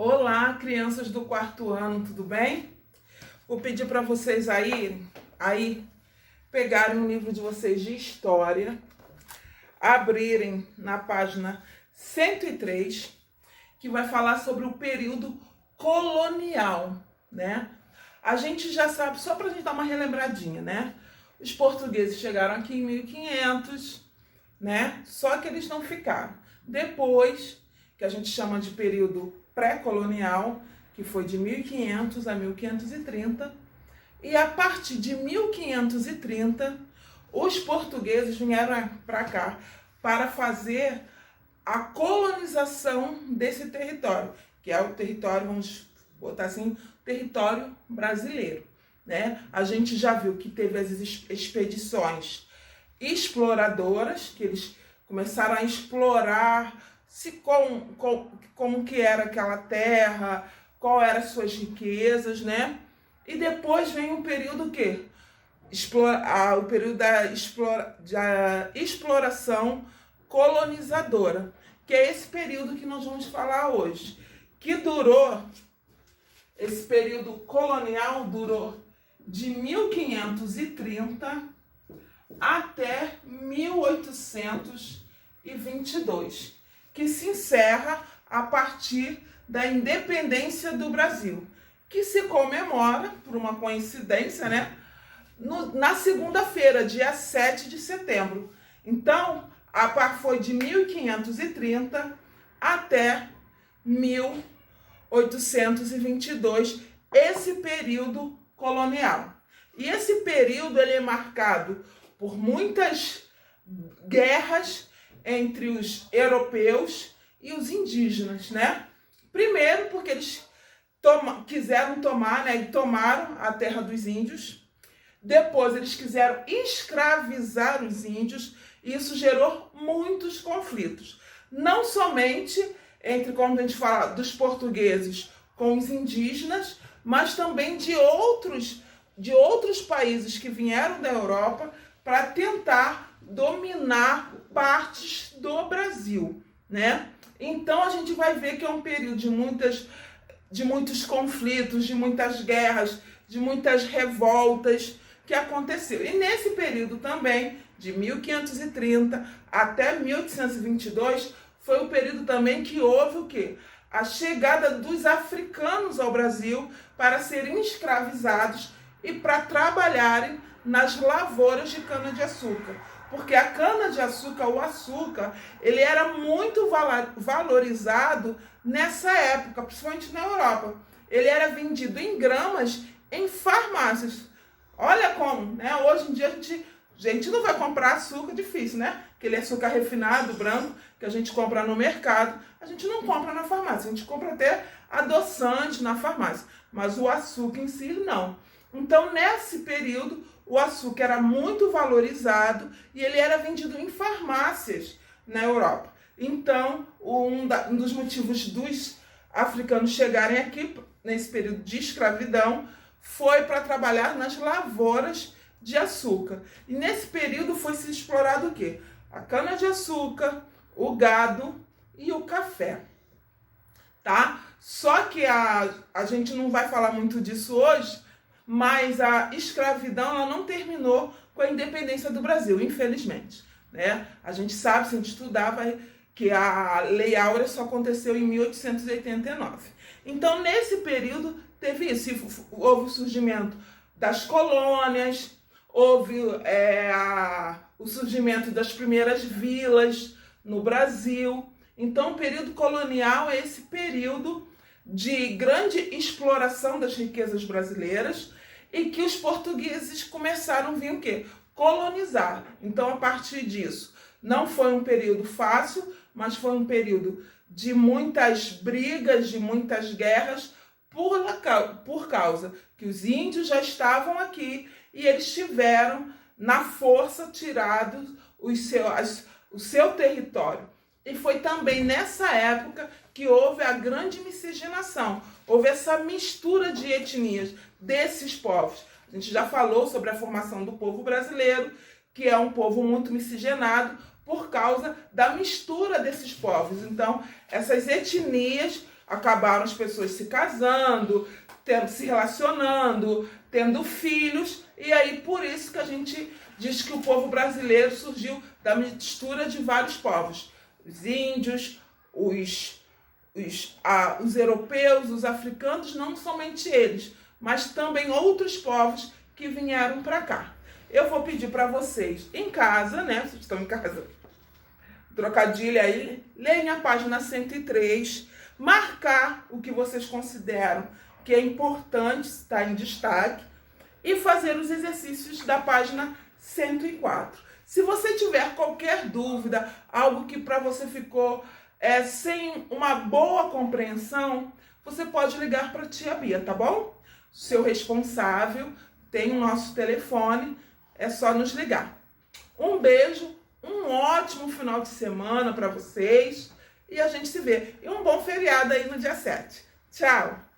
Olá, crianças do quarto ano, tudo bem? Vou pedir para vocês aí pegarem um livro de vocês de história, abrirem na página 103, que vai falar sobre o período colonial, né? A gente já sabe, só para a gente dar uma relembradinha, né? Os portugueses chegaram aqui em 1500, né? Só que eles não ficaram. Depois, que a gente chama de período pré-colonial, que foi de 1500 a 1530, e a partir de 1530, os portugueses vieram para cá para fazer a colonização desse território, que é o território, vamos botar assim, território brasileiro, né? A gente já viu que teve as expedições exploradoras, que eles começaram a explorar como que era aquela terra, qual eram as suas riquezas, né? E depois vem um período que o período da exploração colonizadora, que é esse período que nós vamos falar hoje, que durou, esse período colonial durou de 1530 até 1822, que se encerra a partir da independência do Brasil, que se comemora, por uma coincidência, né, na segunda-feira, dia 7 de setembro. Então, foi de 1530 até 1822, esse período colonial. E esse período ele é marcado por muitas guerras entre os europeus e os indígenas, né? Primeiro porque eles quiseram tomar, né, e tomaram a terra dos índios. Depois eles quiseram escravizar os índios, e isso gerou muitos conflitos. Não somente entre, como a gente fala, dos portugueses com os indígenas, mas também de outros países que vieram da Europa para tentar dominar partes do Brasil, né? Então a gente vai ver que é um período de muitos conflitos, de muitas guerras, de muitas revoltas que aconteceu. E nesse período também, de 1530 até 1822, foi o período também que houve o quê? A chegada dos africanos ao Brasil para serem escravizados e para trabalharem nas lavouras de cana-de-açúcar. Porque a cana-de-açúcar, o açúcar, ele era muito valorizado nessa época, principalmente na Europa. Ele era vendido em gramas em farmácias. Olha como, né? Hoje em dia a gente não vai comprar açúcar, difícil, né? Aquele açúcar refinado, branco, que a gente compra no mercado, a gente não compra na farmácia. A gente compra até adoçante na farmácia, mas o açúcar em si, não. Então, nesse período, o açúcar era muito valorizado e ele era vendido em farmácias na Europa. Então, um dos motivos dos africanos chegarem aqui, nesse período de escravidão, foi para trabalhar nas lavouras de açúcar. E nesse período foi se explorado o quê? A cana-de-açúcar, o gado e o café. Tá? Só que a gente não vai falar muito disso hoje, mas a escravidão ela não terminou com a independência do Brasil, infelizmente, né? A gente sabe, se a gente estudava, que a Lei Áurea só aconteceu em 1889. Então, nesse período, teve isso. Houve o surgimento das colônias, houve o surgimento das primeiras vilas no Brasil. Então, o período colonial é esse período de grande exploração das riquezas brasileiras e que os portugueses começaram a vir o quê? Colonizar. Então, a partir disso, não foi um período fácil, mas foi um período de muitas brigas, de muitas guerras, por causa que os índios já estavam aqui e eles tiveram, na força, tirado o seu território. E foi também nessa época que houve a grande miscigenação, houve essa mistura de etnias desses povos. A gente já falou sobre a formação do povo brasileiro, que é um povo muito miscigenado por causa da mistura desses povos. Então, essas etnias acabaram as pessoas se casando, se relacionando, tendo filhos, e aí por isso que a gente diz que o povo brasileiro surgiu da mistura de vários povos. Os índios, os europeus, os africanos, não somente eles, mas também outros povos que vieram para cá. Eu vou pedir para vocês, em casa, né? Vocês estão em casa, trocadilho aí, leem a página 103, marcar o que vocês consideram que é importante, está em destaque, e fazer os exercícios da página 104. Se você tiver qualquer dúvida, algo que para você ficou sem uma boa compreensão, você pode ligar para a tia Bia, tá bom? Seu responsável tem o nosso telefone, é só nos ligar. Um beijo, um ótimo final de semana para vocês e a gente se vê. E um bom feriado aí no dia 7. Tchau!